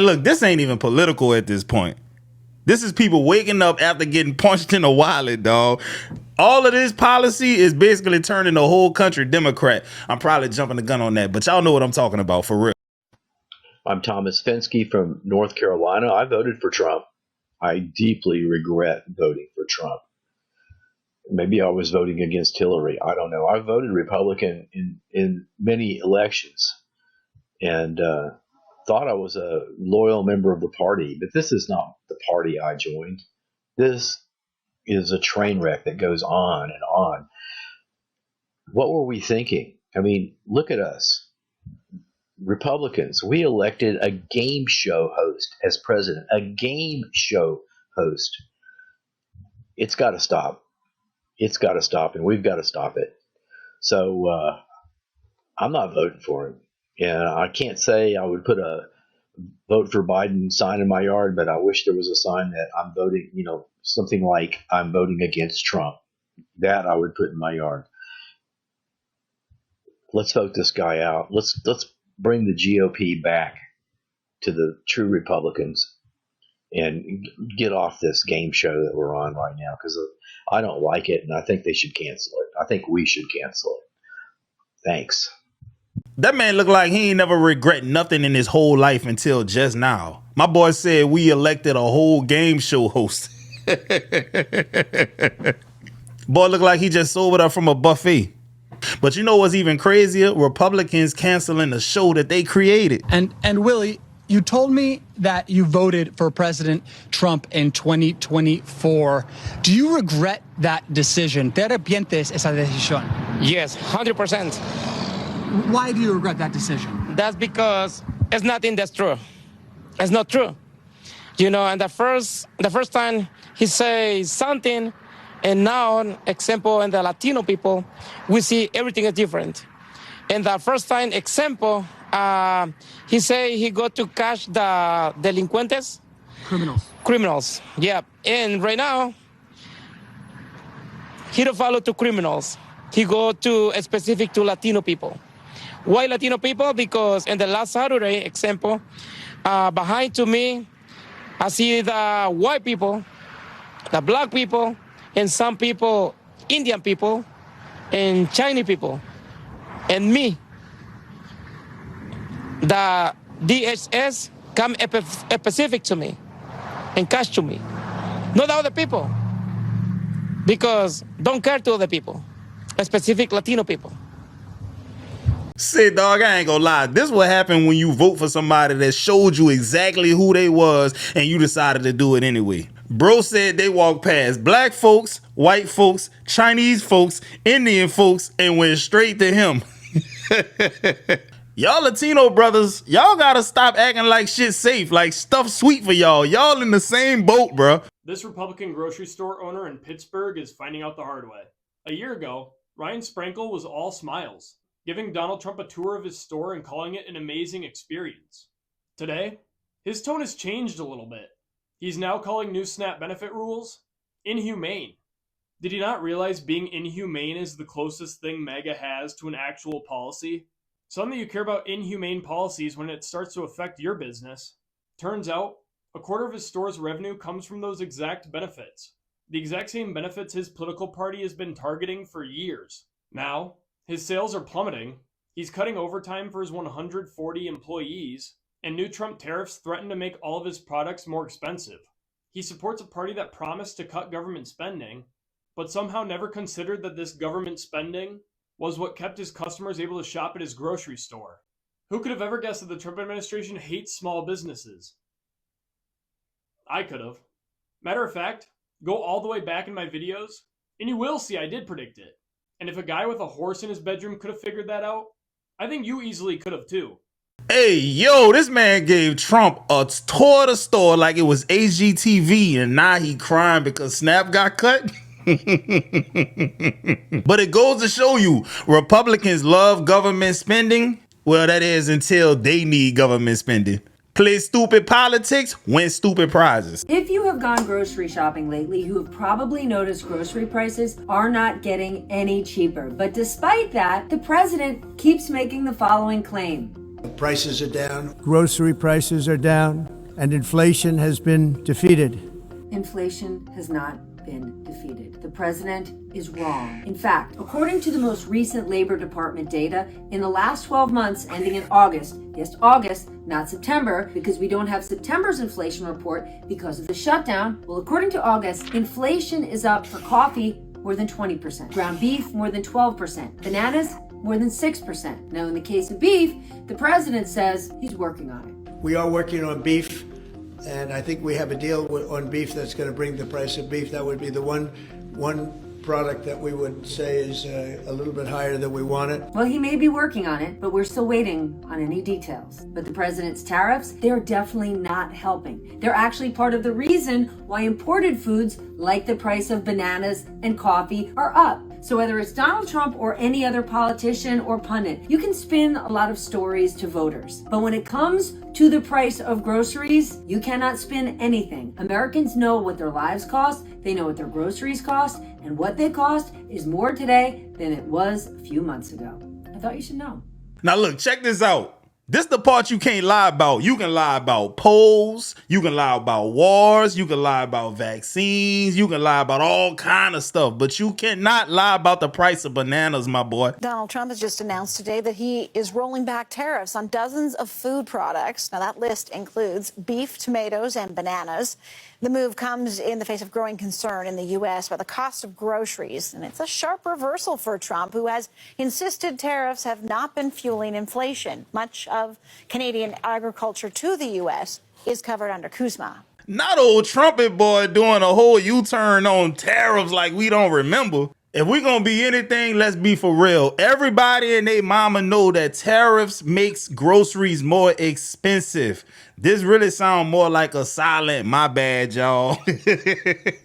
Look, this ain't even political at this point. This is people waking up after getting punched in the wallet, dog. All of this policy is basically turning the whole country Democrat. I'm probably jumping the gun on that, but y'all know what I'm talking about for real. I'm Thomas Fenske from North Carolina. I voted for Trump. I deeply regret voting for Trump. Maybe I was voting against Hillary. I don't know. I voted Republican in many elections and thought I was a loyal member of the party, but this is not the party I joined. This is a train wreck that goes on and on. What were we thinking? I mean, look at us. Republicans, we elected a game show host as president, a game show host. It's got to stop. It's got to stop, and we've got to stop it. So I'm not voting for him. And I can't say I would put a vote for Biden sign in my yard, but I wish there was a sign that I'm voting, something like I'm voting against Trump. That I would put in my yard. Let's vote this guy out. Let's bring the GOP back to the true Republicans and get off this game show that we're on right now, because I don't like it, and I think they should cancel it. I think we should cancel it. Thanks. That man looked like he ain't never regret nothing in his whole life until just now. My boy said we elected a whole game show host. Boy looked like he just sobered up from a buffet. But you know what's even crazier? Republicans canceling the show that they created. And Willie, you told me that you voted for President Trump in 2024. Do you regret that decision? ¿Te arrepientes esa decisión? Yes, 100%. Why do you regret that decision? That's because it's nothing that's true. It's not true. And the first time he says something, and now, example, in the Latino people, we see everything is different. And the first time, example, he say he go to catch the delincuentes. Criminals, yeah. And right now, he don't follow to criminals. He go to specific to Latino people. Why Latino people? Because in the last Saturday, example, behind to me, I see the white people, the black people, and some people, Indian people, and Chinese people, and me. The DHS come specific to me and catch to me, not the other people, because don't care to other people, specific Latino people. Say, dog, I ain't gonna lie. This what happened when you vote for somebody that showed you exactly who they was and you decided to do it anyway. Bro said they walked past black folks, white folks, Chinese folks, Indian folks, and went straight to him. Y'all Latino brothers, y'all gotta stop acting like shit's safe, like stuff sweet for y'all. Y'all in the same boat, bro. This Republican grocery store owner in Pittsburgh is finding out the hard way. A year ago, Ryan Sprankle was all smiles, giving Donald Trump a tour of his store and calling it an amazing experience. Today, his tone has changed a little bit. He's now calling new SNAP benefit rules inhumane. Did he not realize being inhumane is the closest thing MAGA has to an actual policy? Suddenly you care about inhumane policies when it starts to affect your business. Turns out, a quarter of his store's revenue comes from those exact benefits. The exact same benefits his political party has been targeting for years. Now, his sales are plummeting, he's cutting overtime for his 140 employees, and new Trump tariffs threaten to make all of his products more expensive. He supports a party that promised to cut government spending, but somehow never considered that this government spending was what kept his customers able to shop at his grocery store. Who could have ever guessed that the Trump administration hates small businesses? I could have. Matter of fact, go all the way back in my videos, and you will see I did predict it. And if a guy with a horse in his bedroom could have figured that out, I think you easily could have too. Hey, yo, this man gave Trump a tour of the store like it was HGTV, and now he crying because Snap got cut. But it goes to show you, Republicans love government spending. Well, that is until they need government spending. Play stupid politics, win stupid prizes. If you have gone grocery shopping lately, you have probably noticed grocery prices are not getting any cheaper. But despite that, the president keeps making the following claim. Prices are down. Grocery prices are down. And inflation has been defeated. Inflation has not been defeated. The president is wrong. In fact, according to the most recent Labor Department data, in the last 12 months ending in August, yes, August, not September, because we don't have September's inflation report because of the shutdown. Well, according to August, inflation is up for coffee more than 20%, ground beef more than 12%, bananas more than 6%. Now, in the case of beef, the president says he's working on it. We are working on beef, and I think we have a deal on beef that's going to bring the price of beef. That would be the one product that we would say is a little bit higher than we wanted. Well, he may be working on it, but we're still waiting on any details. But the president's tariffs, they're definitely not helping. They're actually part of the reason why imported foods like the price of bananas and coffee are up. So whether it's Donald Trump or any other politician or pundit, you can spin a lot of stories to voters. But when it comes to the price of groceries, you cannot spin anything. Americans know what their lives cost, they know what their groceries cost, and what they cost is more today than it was a few months ago. I thought you should know. Now look, check this out. This the part you can't lie about. You can lie about polls. You can lie about wars. You can lie about vaccines. You can lie about all kind of stuff. But you cannot lie about the price of bananas, my boy. Donald Trump has just announced today that he is rolling back tariffs on dozens of food products. Now, that list includes beef, tomatoes, and bananas. The move comes in the face of growing concern in the U.S. about the cost of groceries. And it's a sharp reversal for Trump, who has insisted tariffs have not been fueling inflation. Much of Canadian agriculture to the U.S. is covered under CUSMA. Not old trumpet boy doing a whole U-turn on tariffs like we don't remember. If we're going to be anything, let's be for real. Everybody and they mama know that tariffs makes groceries more expensive. This really sound more like a silent my bad, y'all.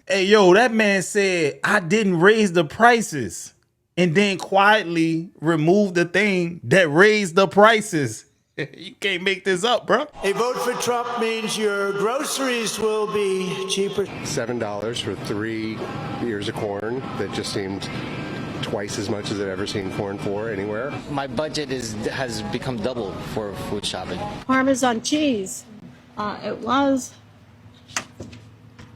Hey, yo, that man said, I didn't raise the prices, and then quietly removed the thing that raised the prices. You can't make this up, bro. A vote for Trump means your groceries will be cheaper. $7 for 3 ears of corn. That just seemed twice as much as I've ever seen corn for anywhere. My budget has become double for food shopping. Parmesan cheese. It was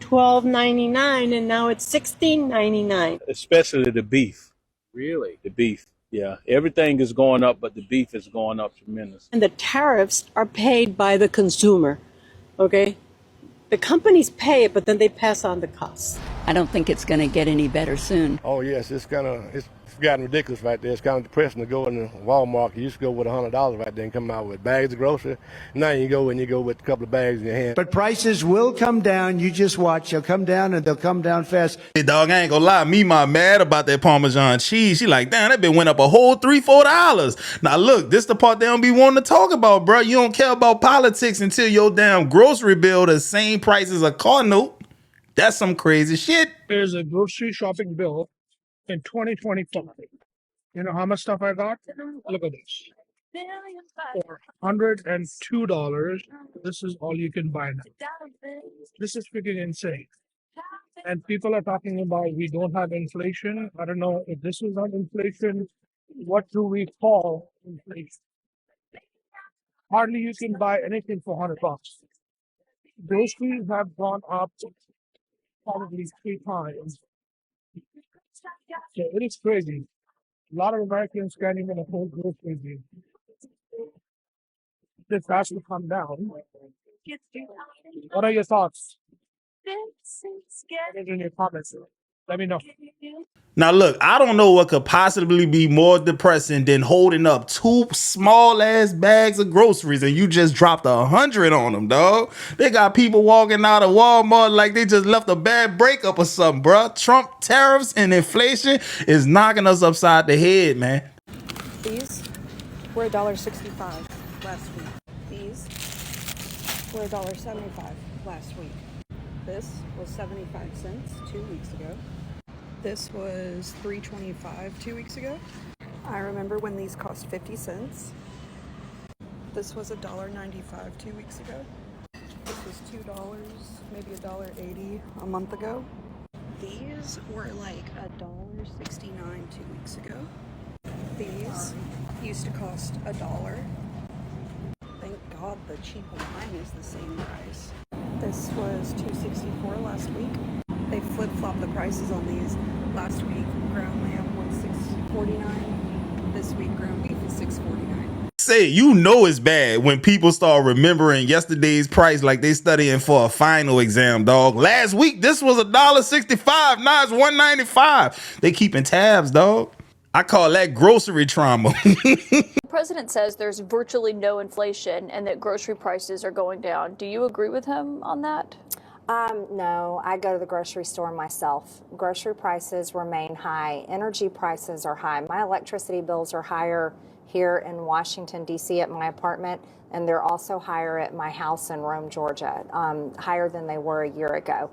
$12.99 and now it's $16.99. Especially the beef. Really? The beef. Yeah, everything is going up, but the beef is going up tremendously. And the tariffs are paid by the consumer, okay? The companies pay it, but then they pass on the costs. I don't think it's going to get any better soon. Oh yes, it's gotten ridiculous right there. It's kind of depressing to go in the Walmart. You used to go with $100 right there and come out with bags of groceries. Now you go with a couple of bags in your hand. But prices will come down. You just watch. They'll come down, and they'll come down fast. Hey, dog, I ain't gonna lie. Me, my mad about that Parmesan cheese. She like, damn, that been went up a whole $3-4. Now look, this the part they don't be wanting to talk about, bro. You don't care about politics until your damn grocery bill the same price as a car note. That's some crazy shit. There's a grocery shopping bill in 2025. You know how much stuff I got? Look at this. For $102, this is all you can buy now. This is freaking insane. And people are talking about we don't have inflation. I don't know if this is not inflation. What do we call inflation? Hardly you can buy anything for $100. Groceries have gone up probably 3 times. So it is crazy. A lot of Americans can't even afford groceries. This has to come down. What are your thoughts? Put it in your comments. Let me know. Now look, I don't know what could possibly be more depressing than holding up 2 small ass bags of groceries and you just dropped 100 on them, dog. They got people walking out of Walmart like they just left a bad breakup or something, bro. Trump tariffs and inflation is knocking us upside the head, man. These were $1.65 last week. These were $1.75 last week. This was 75 cents 2 weeks ago. This was $3.25 2 weeks ago. I remember when these cost 50 cents. This was $1.95 2 weeks ago. This was $2, maybe $1.80 a month ago. These were like $1.69 2 weeks ago. These used to cost $1. saw the cheap line is the same price. This was $2.64 last week. They flip-flopped the prices on these. Last week, ground lamb was $6.49. This week, ground beef is $6.49. Say, you know it's bad when people start remembering yesterday's price like they studying for a final exam, dog. Last week, this was $1.65. Now it's $1.95. They keeping tabs, dog. I call that grocery trauma. The president says there's virtually no inflation and that grocery prices are going down. Do you agree with him on that? No, I go to the grocery store myself. Grocery prices remain high. Energy prices are high. My electricity bills are higher here in Washington, D.C. at my apartment, and they're also higher at my house in Rome, Georgia, higher than they were a year ago.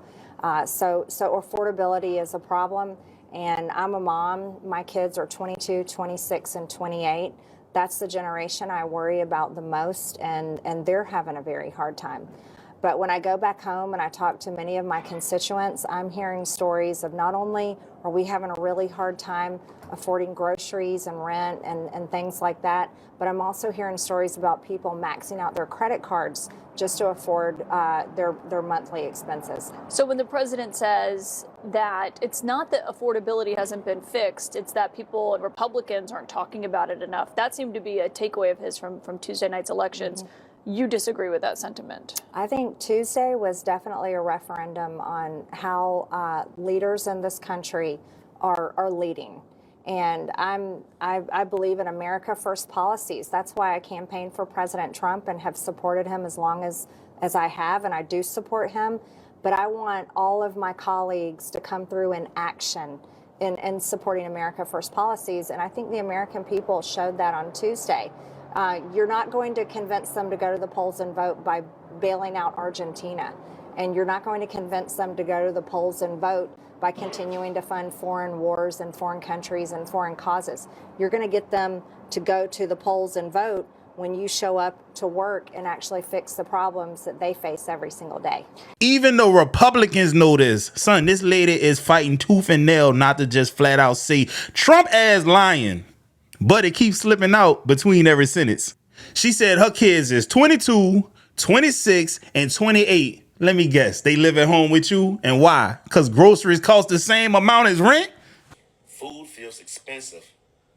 So affordability is a problem, and I'm a mom. My kids are 22, 26, and 28. That's the generation I worry about the most, and they're having a very hard time. But when I go back home and I talk to many of my constituents, I'm hearing stories of not only are we having a really hard time affording groceries and rent and things like that, but I'm also hearing stories about people maxing out their credit cards just to afford their monthly expenses. So when the president says that it's not that affordability hasn't been fixed, it's that people and Republicans aren't talking about it enough. That seemed to be a takeaway of his from Tuesday night's elections. Mm-hmm. You disagree with that sentiment? I think Tuesday was definitely a referendum on how leaders in this country are leading. And I believe in America First policies. That's why I campaigned for President Trump and have supported him as long as I have, and I do support him. But I want all of my colleagues to come through in action in supporting America First policies. And I think the American people showed that on Tuesday. You're not going to convince them to go to the polls and vote by bailing out Argentina. And you're not going to convince them to go to the polls and vote by continuing to fund foreign wars and foreign countries and foreign causes. You're going to get them to go to the polls and vote when you show up to work and actually fix the problems that they face every single day. Even though Republicans know this, son, this lady is fighting tooth and nail not to just flat out say Trump ass lying. But it keeps slipping out between every sentence. She said her kids is 22, 26, and 28. Let me guess, they live at home with you? And why? Because groceries cost the same amount as rent? Food feels expensive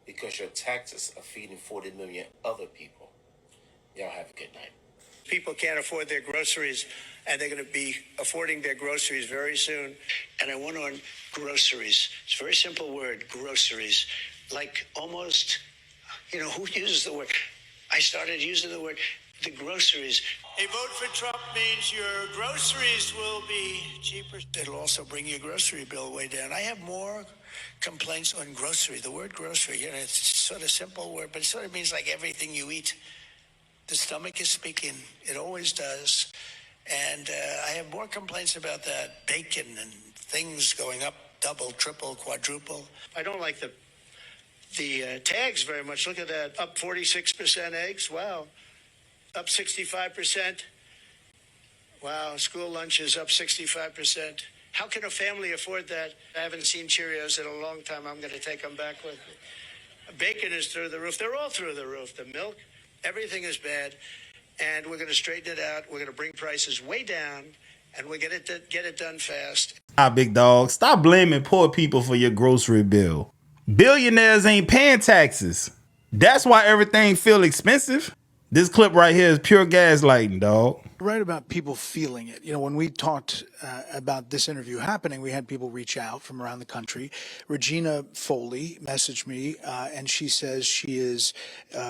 because your taxes are feeding 40 million other people. Y'all have a good night. People can't afford their groceries, and they're going to be affording their groceries very soon. And I went on groceries. It's a very simple word, groceries. Like almost, who uses the word? I started using the word, the groceries. A vote for Trump means your groceries will be cheaper. It'll also bring your grocery bill way down. I have more complaints on grocery. The word grocery, it's sort of a simple word, but it sort of means like everything you eat. The stomach is speaking. It always does. And I have more complaints about that. Bacon and things going up, double, triple, quadruple. I don't like the tags very much. Look at that, up 46% eggs. Wow. Up 65%. Wow, school lunch is up 65%. How can a family afford that? I haven't seen Cheerios in a long time. I'm going to take them back with me. Bacon is through the roof. They're all through the roof. The milk, everything is bad. And we're going to straighten it out. We're going to bring prices way down, and we're going to get it done fast. Big dog, stop blaming poor people for your grocery bill. Billionaires ain't paying taxes. That's why everything feel expensive. This clip right here is pure gaslighting, dog. Right about people feeling it. When we talked about this interview happening, we had people reach out from around the country. Regina Foley messaged me, and she says she is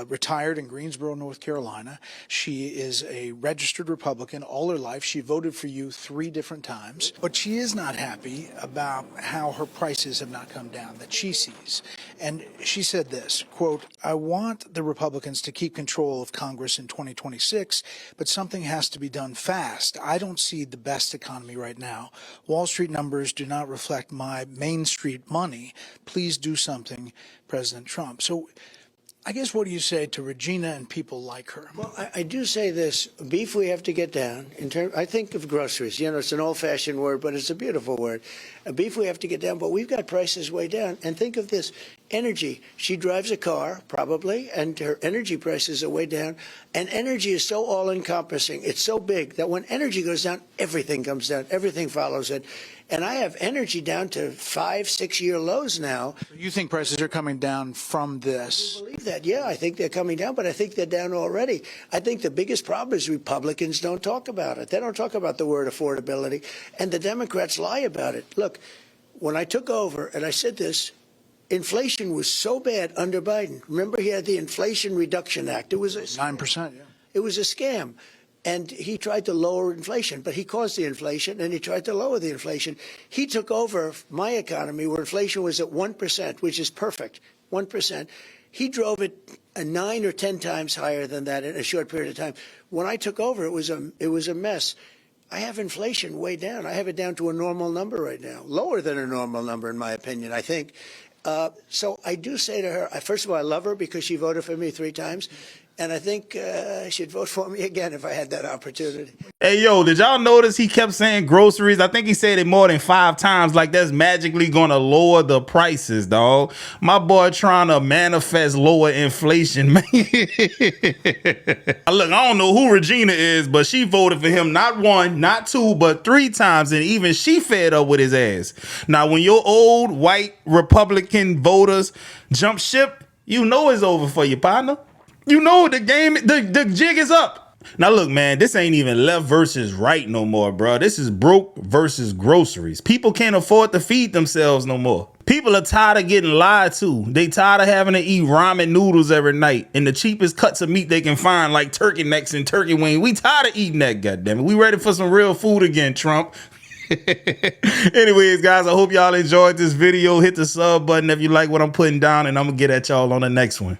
retired in Greensboro, North Carolina. She is a registered Republican all her life. She voted for you 3 different times, but she is not happy about how her prices have not come down that she sees. And she said this, quote, "I want the Republicans to keep control of Congress in 2026, but something has to be done fast. I don't see the best economy right now. Wall Street numbers do not reflect my Main Street money. Please do something, President Trump." So I guess what do you say to Regina and people like her? Well, I do say this. Beef we have to get down. I think of groceries. It's an old-fashioned word, but it's a beautiful word. Beef we have to get down, but we've got prices way down. And think of this. Energy. She drives a car, probably, and her energy prices are way down. And energy is so all-encompassing. It's so big that when energy goes down, everything comes down. Everything follows it. And I have energy down to 5-6 year lows now. You think prices are coming down from this? I believe that. Yeah, I think they're coming down, but I think they're down already. I think the biggest problem is Republicans don't talk about it. They don't talk about the word affordability, and the Democrats lie about it. Look, when I took over, and I said this, inflation was so bad under Biden. Remember, he had the Inflation Reduction Act. It was 9%. Yeah. It was a scam. And he tried to lower inflation, but he caused the inflation, and he tried to lower the inflation. He took over my economy where inflation was at 1%, which is perfect, 1%. He drove it 9 or 10 times higher than that in a short period of time. When I took over, it was a mess. I have inflation way down. I have it down to a normal number right now, lower than a normal number, in my opinion, I think. So I do say to her, first of all, I love her because she voted for me 3 times. And I think she'd vote for me again if I had that opportunity. Hey, yo, did y'all notice he kept saying groceries? I think he said it more than 5 times, like that's magically gonna lower the prices, dog. My boy trying to manifest lower inflation, man. Look, I don't know who Regina is, but she voted for him not 1, not 2, but 3 times, and even she fed up with his ass. Now, when your old white Republican voters jump ship, you know it's over for you, partner. You know the game, the jig is up. Now look, man, this ain't even left versus right no more, bro. This is broke versus groceries. People can't afford to feed themselves no more. People are tired of getting lied to. They tired of having to eat ramen noodles every night and the cheapest cuts of meat they can find, like turkey necks and turkey wings. We tired of eating that, goddammit. We ready for some real food again, Trump. Anyways, guys, I hope y'all enjoyed this video. Hit the sub button if you like what I'm putting down, and I'm gonna get at y'all on the next one.